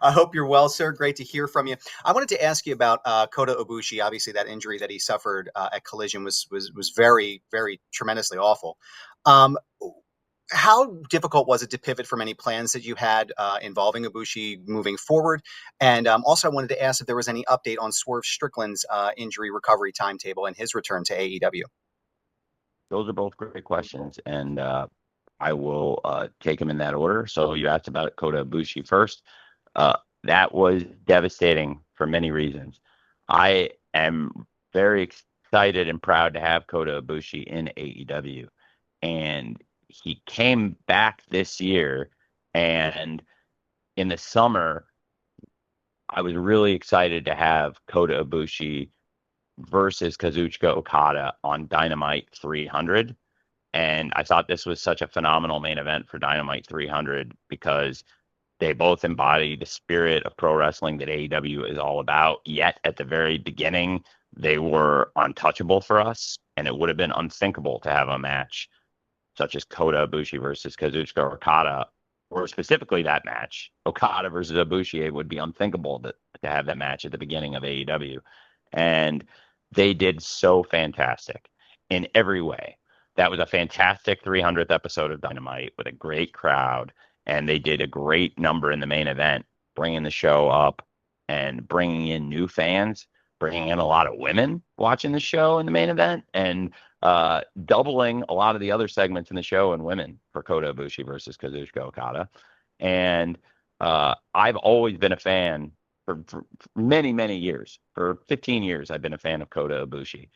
I hope you're well, sir. Great to hear from you. I wanted to ask you about Kota Ibushi. Obviously, that injury that he suffered at Collision was very, very tremendously awful. How difficult was it to pivot from any plans that you had involving Ibushi moving forward? And also, I wanted to ask if there was any update on Swerve Strickland's injury recovery timetable and his return to AEW. Those are both great questions, and I will take them in that order. So you asked about Kota Ibushi first. That was devastating for many reasons. I am very excited and proud to have Kota Ibushi in AEW. And he came back this year, and in the summer, I was really excited to have Kota Ibushi versus Kazuchika Okada on Dynamite 300. And I thought this was such a phenomenal main event for Dynamite 300 because they both embody the spirit of pro wrestling that AEW is all about. Yet at the very beginning, they were untouchable for us, and it would have been unthinkable to have a match such as Kota Ibushi versus Kazuchika Okada, or specifically that match, Okada versus Ibushi. It would be unthinkable to have that match at the beginning of AEW. And they did so fantastic in every way. That was a fantastic 300th episode of Dynamite with a great crowd, and they did a great number in the main event, bringing the show up and bringing in new fans, bringing in a lot of women watching the show in the main event, and doubling a lot of the other segments in the show and women for Kota Ibushi versus Kazuchika Okada. And I've always been a fan for many, many years. For 15 years, I've been a fan of Kota Ibushi.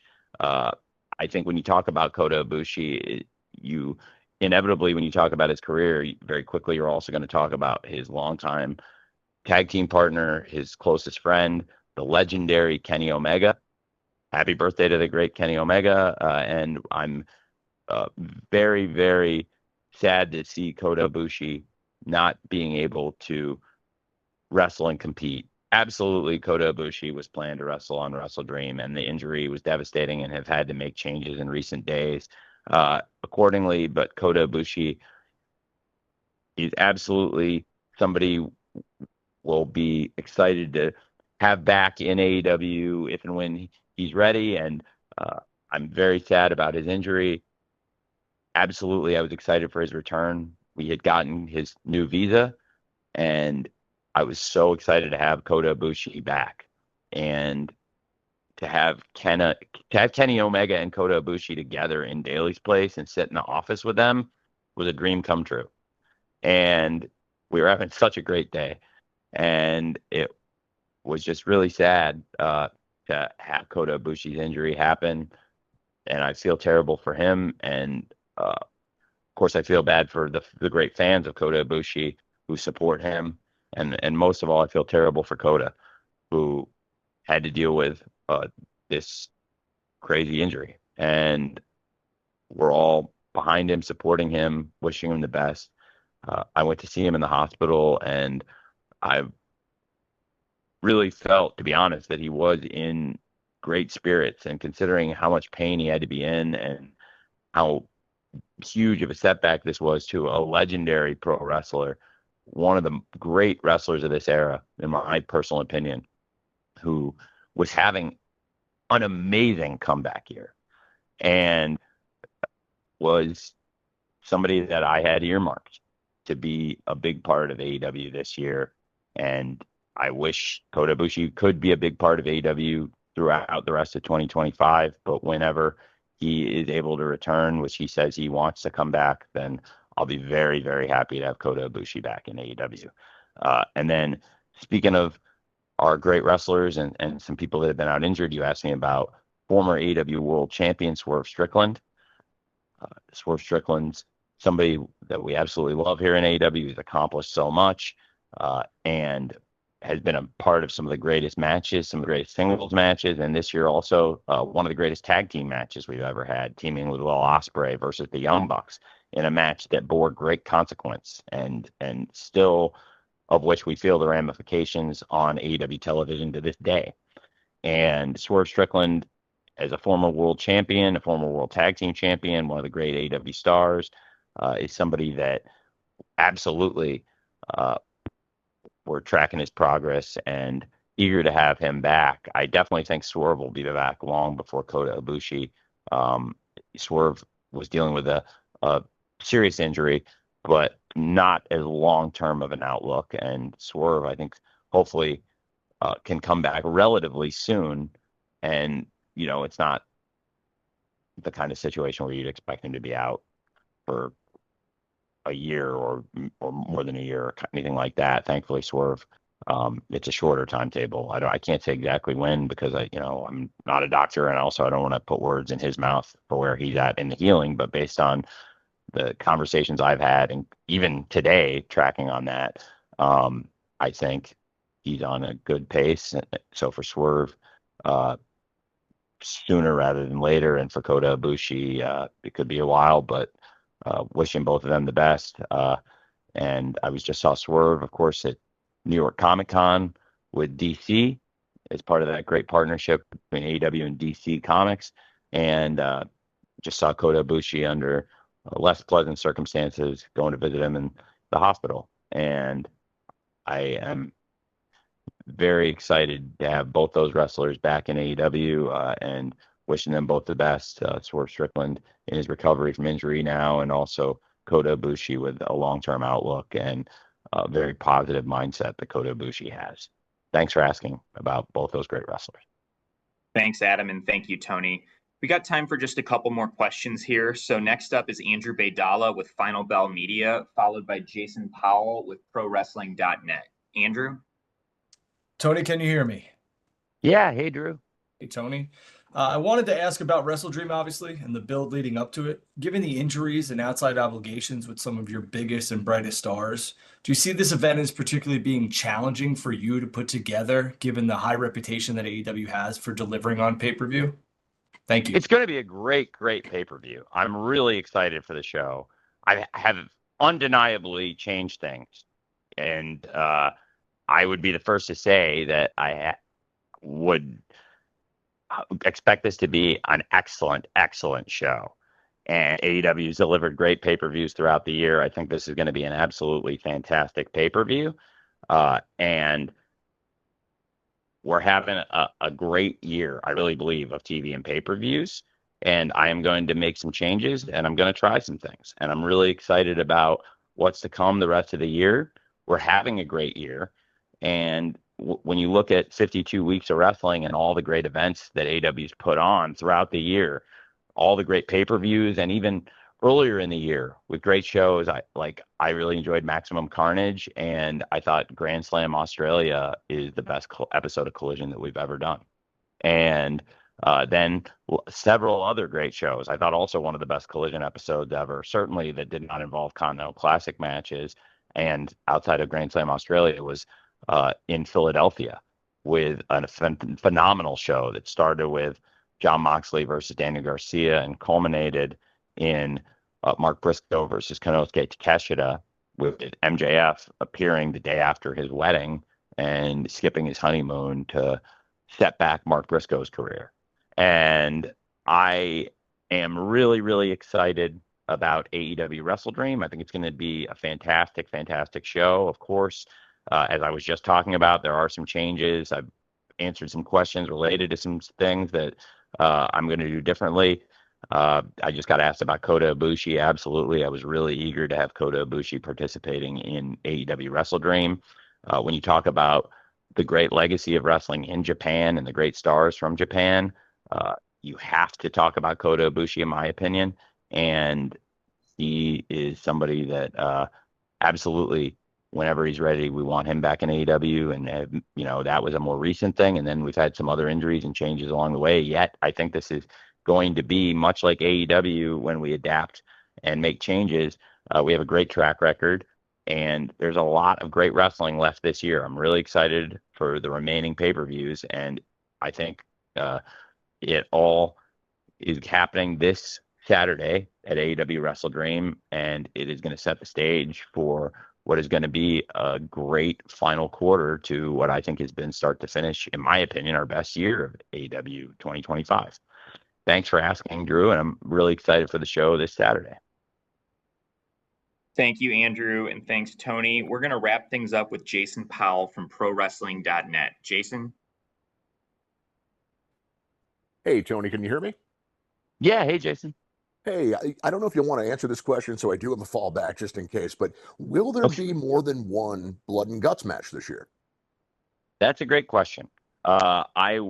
I think when you talk about Kota Ibushi, you inevitably, when you talk about his career, very quickly you're also going to talk about his longtime tag team partner, his closest friend, the legendary Kenny Omega. Happy birthday to the great Kenny Omega. And I'm very, very sad to see Kota Ibushi not being able to wrestle and compete. Absolutely, Kota Ibushi was planned to wrestle on Wrestledream, and the injury was devastating and have had to make changes in recent days accordingly. But Kota Ibushi is absolutely somebody will be excited to have back in AEW if and when he's ready. And I'm very sad about his injury. Absolutely, I was excited for his return. We had gotten his new visa, and I was so excited to have Kota Ibushi back, and to have Kenny Omega and Kota Ibushi together in Daly's place and sit in the office with them was a dream come true. And we were having such a great day, and it was just really sad to have Kota Ibushi's injury happen, and I feel terrible for him. And of course, I feel bad for the great fans of Kota Ibushi who support him. And most of all, I feel terrible for Kota, who had to deal with this crazy injury. And we're all behind him, supporting him, wishing him the best. I went to see him in the hospital, and I really felt, to be honest, that he was in great spirits. And considering how much pain he had to be in and how huge of a setback this was to a legendary pro wrestler, one of the great wrestlers of this era, in my personal opinion, who was having an amazing comeback year and was somebody that I had earmarked to be a big part of AEW this year. And I wish Kota Ibushi could be a big part of AEW throughout the rest of 2025, but whenever he is able to return, which he says he wants to come back, then I'll be very, very happy to have Kota Ibushi back in AEW. And then speaking of our great wrestlers and some people that have been out injured, you asked me about former AEW World Champion Swerve Strickland. Swerve Strickland's somebody that we absolutely love here in AEW. He's accomplished so much and has been a part of some of the greatest matches, some of the greatest singles matches, and this year also one of the greatest tag team matches we've ever had, teaming with Will Ospreay versus the Young Bucks in a match that bore great consequence and still of which we feel the ramifications on AEW television to this day. And Swerve Strickland, as a former world champion, a former world tag team champion, one of the great AEW stars, is somebody that absolutely we're tracking his progress and eager to have him back. I definitely think Swerve will be back long before Kota Ibushi. Swerve was dealing with a serious injury, but not as long-term of an outlook. And Swerve, I think, hopefully can come back relatively soon. And, you know, it's not the kind of situation where you'd expect him to be out for a year or more than a year or anything like that. Thankfully, Swerve, it's a shorter timetable. I can't say exactly when because I'm not a doctor, and also I don't want to put words in his mouth for where he's at in the healing. But based on the conversations I've had, and even today tracking on that, I think he's on a good pace. So for Swerve, sooner rather than later, and for Kota Ibushi, it could be a while, but wishing both of them the best. And I just saw Swerve, of course, at New York Comic Con with DC as part of that great partnership between AEW and DC Comics, and just saw Kota Ibushi under less pleasant circumstances going to visit him in the hospital. And I am very excited to have both those wrestlers back in AEW, and wishing them both the best. Swerve Strickland in his recovery from injury now, and also Kota Ibushi with a long-term outlook and a very positive mindset that Kota Ibushi has. Thanks for asking about both those great wrestlers. Thanks, Adam, and thank you, Tony. We got time for just a couple more questions here. So next up is Andrew Baydala with Final Bell Media, followed by Jason Powell with ProWrestling.net. Andrew? Tony, can you hear me? Yeah. Hey, Drew. Hey, Tony. I wanted to ask about Wrestledream, obviously, and the build leading up to it. Given the injuries and outside obligations with some of your biggest and brightest stars, do you see this event as particularly being challenging for you to put together, given the high reputation that AEW has for delivering on pay-per-view? Thank you. It's going to be a great, great pay-per-view. I'm really excited for the show. I have undeniably changed things. And I would be the first to say that I would expect this to be an excellent, excellent show. And AEW's delivered great pay-per-views throughout the year. I think this is going to be an absolutely fantastic pay-per-view. And we're having a great year, I really believe, of TV and pay-per-views. And I am going to make some changes, and I'm going to try some things. And I'm really excited about what's to come the rest of the year. We're having a great year. And when you look at 52 weeks of wrestling and all the great events that AEW's put on throughout the year, all the great pay-per-views, and even earlier in the year with great shows, I really enjoyed Maximum Carnage, and I thought Grand Slam Australia is the best episode of Collision that we've ever done. And then several other great shows. I thought also one of the best Collision episodes ever, certainly that did not involve Continental Classic matches, and outside of Grand Slam Australia was in Philadelphia with a phenomenal show that started with Jon Moxley versus Daniel Garcia and culminated in Mark Briscoe versus Konosuke Takeshita, with MJF appearing the day after his wedding and skipping his honeymoon to set back Mark Briscoe's career. And I am really, really excited about AEW Wrestledream. I think it's going to be a fantastic, fantastic show. Of course, as I was just talking about, there are some changes. I've answered some questions related to some things that I'm going to do differently. I just got asked about Kota Ibushi. Absolutely. I was really eager to have Kota Ibushi participating in AEW Wrestledream. When you talk about the great legacy of wrestling in Japan and the great stars from Japan, you have to talk about Kota Ibushi, in my opinion. And he is somebody that absolutely, whenever he's ready, we want him back in AEW. And, that was a more recent thing. And then we've had some other injuries and changes along the way. Yet I think this is going to be much like AEW when we adapt and make changes. We have a great track record, and there's a lot of great wrestling left this year. I'm really excited for the remaining pay-per-views, and I think it all is happening this Saturday at AEW Wrestledream, and it is going to set the stage for what is going to be a great final quarter to what I think has been start to finish, in my opinion, our best year of AEW 2025. Thanks for asking, Drew, and I'm really excited for the show this Saturday. Thank you, Andrew, and thanks, Tony. We're going to wrap things up with Jason Powell from ProWrestling.net. Jason? Hey, Tony, can you hear me? Yeah, hey, Jason. Hey, I don't know if you want to answer this question, so I do have a fallback just in case, but will there be more than one blood and guts match this year? That's a great question. I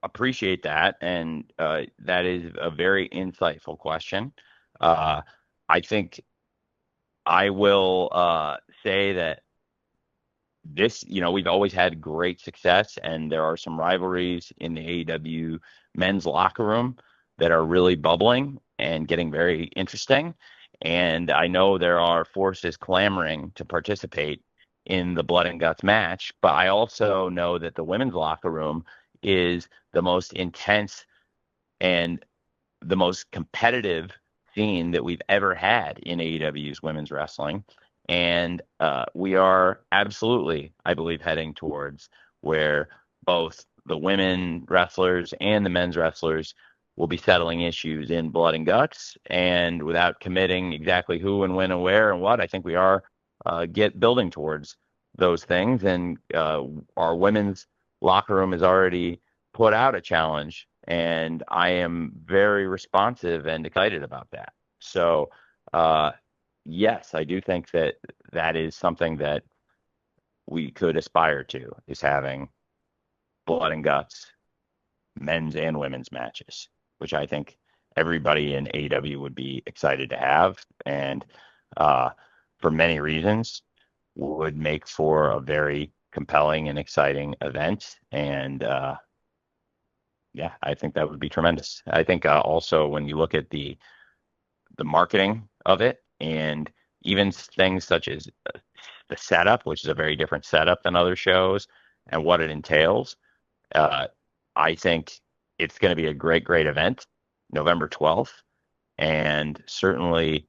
appreciate that, and that is a very insightful question. I think I will say that this, we've always had great success, and there are some rivalries in the AEW men's locker room that are really bubbling and getting very interesting. And I know there are forces clamoring to participate in the blood and guts match, but I also know that the women's locker room is the most intense and the most competitive scene that we've ever had in AEW's women's wrestling. And we are absolutely, I believe, heading towards where both the women wrestlers and the men's wrestlers will be settling issues in blood and guts. And without committing exactly who and when and where and what, I think we are building towards those things. And our women's locker room has already put out a challenge, and I am very responsive and excited about that. So, yes, I do think that that is something that we could aspire to, is having blood and guts, men's and women's matches, which I think everybody in AEW would be excited to have. And for many reasons, would make for a very compelling and exciting event. And yeah, I think that would be tremendous. I think also when you look at the marketing of it, and even things such as the setup, which is a very different setup than other shows, and what it entails, I think it's going to be a great, great event, November 12th. And certainly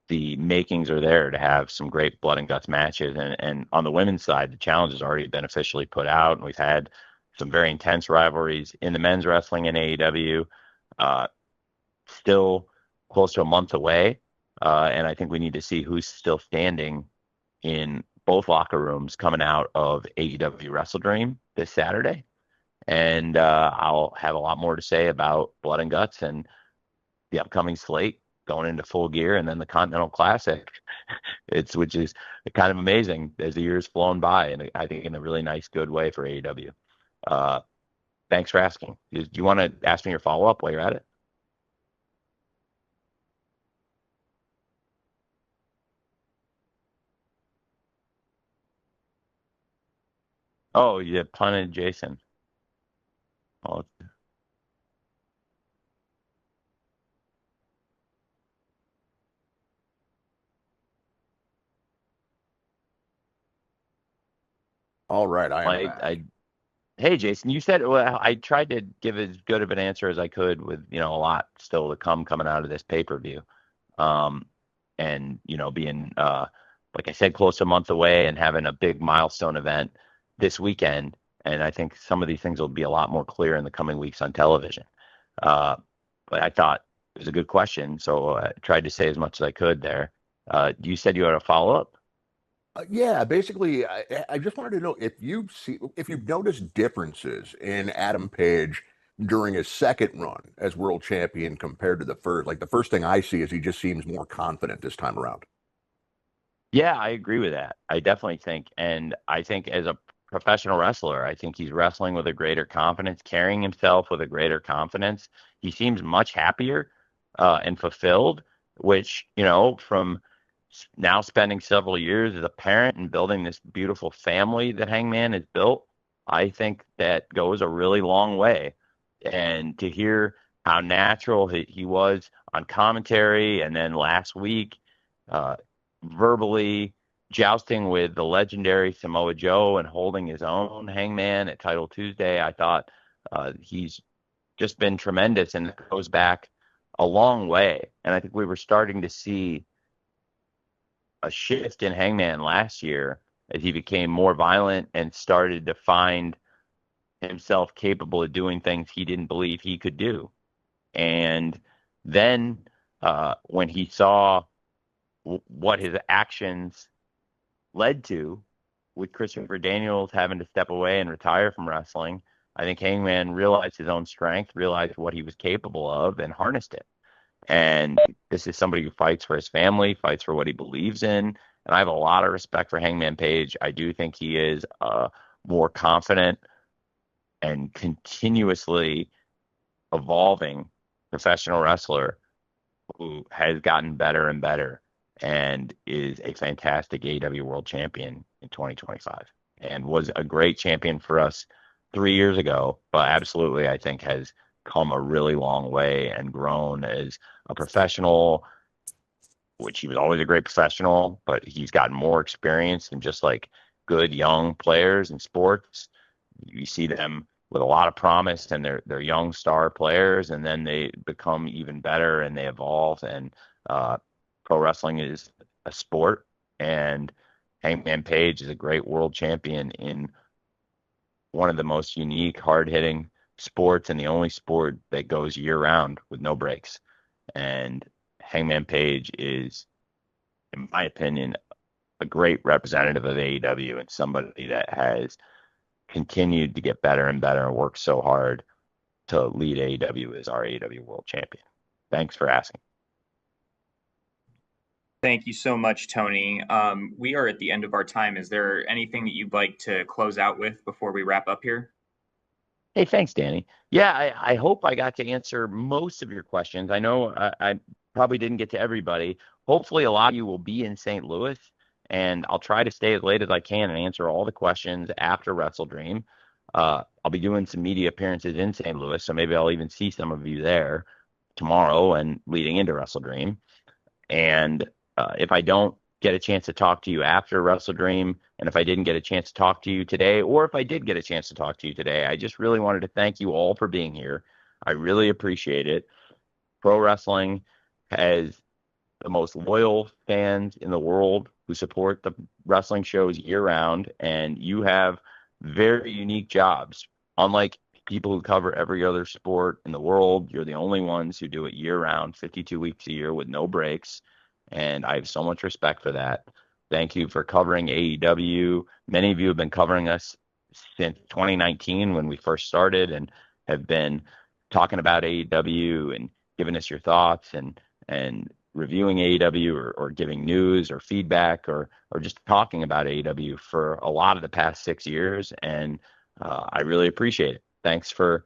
the makings are there to have some great blood and guts matches. And on the women's side, the challenge has already been officially put out, and we've had some very intense rivalries in the men's wrestling in AEW. Still close to a month away. And I think we need to see who's still standing in both locker rooms coming out of AEW Wrestledream this Saturday. And I'll have a lot more to say about blood and guts and the upcoming slate going into Full Gear, and then the Continental Classic, which is kind of amazing as the year's flown by, and I think in a really nice, good way for AEW. Thanks for asking. Do you want to ask me your follow-up while you're at it? Oh, you punted Jason. Oh, All right, I am back. Hey, Jason, you said, well, I tried to give as good of an answer as I could with, a lot still to coming out of this pay-per-view. And, being, like I said, close to a month away and having a big milestone event this weekend. And I think some of these things will be a lot more clear in the coming weeks on television. But I thought it was a good question, so I tried to say as much as I could there. You said you had a follow-up? Yeah, basically, I just wanted to know if you've noticed differences in Adam Page during his second run as world champion compared to the first. Like, the first thing I see is he just seems more confident this time around. Yeah, I agree with that. I definitely think, and I think as a professional wrestler, I think he's wrestling with a greater confidence, carrying himself with a greater confidence. He seems much happier and fulfilled, which, from now spending several years as a parent and building this beautiful family that Hangman has built, I think that goes a really long way. And to hear how natural he was on commentary, and then last week, verbally jousting with the legendary Samoa Joe and holding his own Hangman at Title Tuesday, I thought he's just been tremendous, and it goes back a long way. And I think we were starting to see a shift in Hangman last year as he became more violent and started to find himself capable of doing things he didn't believe he could do. And then when he saw what his actions led to, with Christopher Daniels having to step away and retire from wrestling, I think Hangman realized his own strength, realized what he was capable of, and harnessed it. And this is somebody who fights for his family, fights for what he believes in. And I have a lot of respect for Hangman Page. I do think he is a more confident and continuously evolving professional wrestler who has gotten better and better and is a fantastic AEW World Champion in 2025 and was a great champion for us 3 years ago, but absolutely I think has come a really long way and grown as a professional, which he was always a great professional, but he's gotten more experience than just like good young players in sports. You see them with a lot of promise and they're young star players, and then they become even better and they evolve. And pro wrestling is a sport, and Hangman Page is a great world champion in one of the most unique, hard-hitting sports and the only sport that goes year-round with no breaks. And Hangman Page is, in my opinion, a great representative of AEW and somebody that has continued to get better and better and worked so hard to lead AEW as our AEW World Champion. Thanks for asking. Thank you so much, Tony. We are at the end of our time. Is there anything that you'd like to close out with before we wrap up here? Hey, thanks, Danny. Yeah, I hope I got to answer most of your questions. I know I probably didn't get to everybody. Hopefully a lot of you will be in St. Louis, and I'll try to stay as late as I can and answer all the questions after Wrestledream. I'll be doing some media appearances in St. Louis, so maybe I'll even see some of you there tomorrow and leading into Wrestledream. And if I don't get a chance to talk to you after Wrestledream, and if I didn't get a chance to talk to you today, or if I did get a chance to talk to you today, I just really wanted to thank you all for being here. I really appreciate it. Pro wrestling has the most loyal fans in the world who support the wrestling shows year round, and you have very unique jobs. Unlike people who cover every other sport in the world, you're the only ones who do it year round, 52 weeks a year with no breaks. And I have so much respect for that. Thank you for covering AEW. Many of you have been covering us since 2019 when we first started and have been talking about AEW and giving us your thoughts and reviewing AEW or giving news or feedback or just talking about AEW for a lot of the past 6 years. And I really appreciate it. Thanks for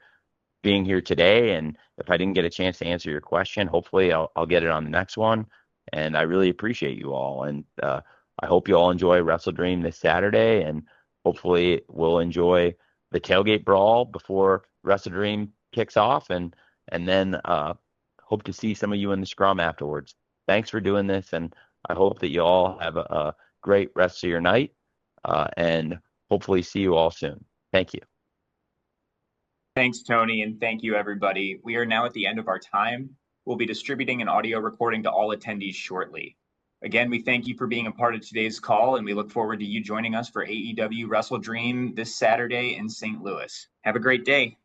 being here today. And if I didn't get a chance to answer your question, hopefully I'll get it on the next one. And I really appreciate you all. And I hope you all enjoy Wrestledream this Saturday. And hopefully we'll enjoy the tailgate brawl before Wrestledream kicks off. And then hope to see some of you in the scrum afterwards. Thanks for doing this. And I hope that you all have a great rest of your night. And hopefully see you all soon. Thank you. Thanks, Tony. And thank you, everybody. We are now at the end of our time. We'll be distributing an audio recording to all attendees shortly. Again, we thank you for being a part of today's call, and we look forward to you joining us for AEW Wrestledream this Saturday in St. Louis. Have a great day.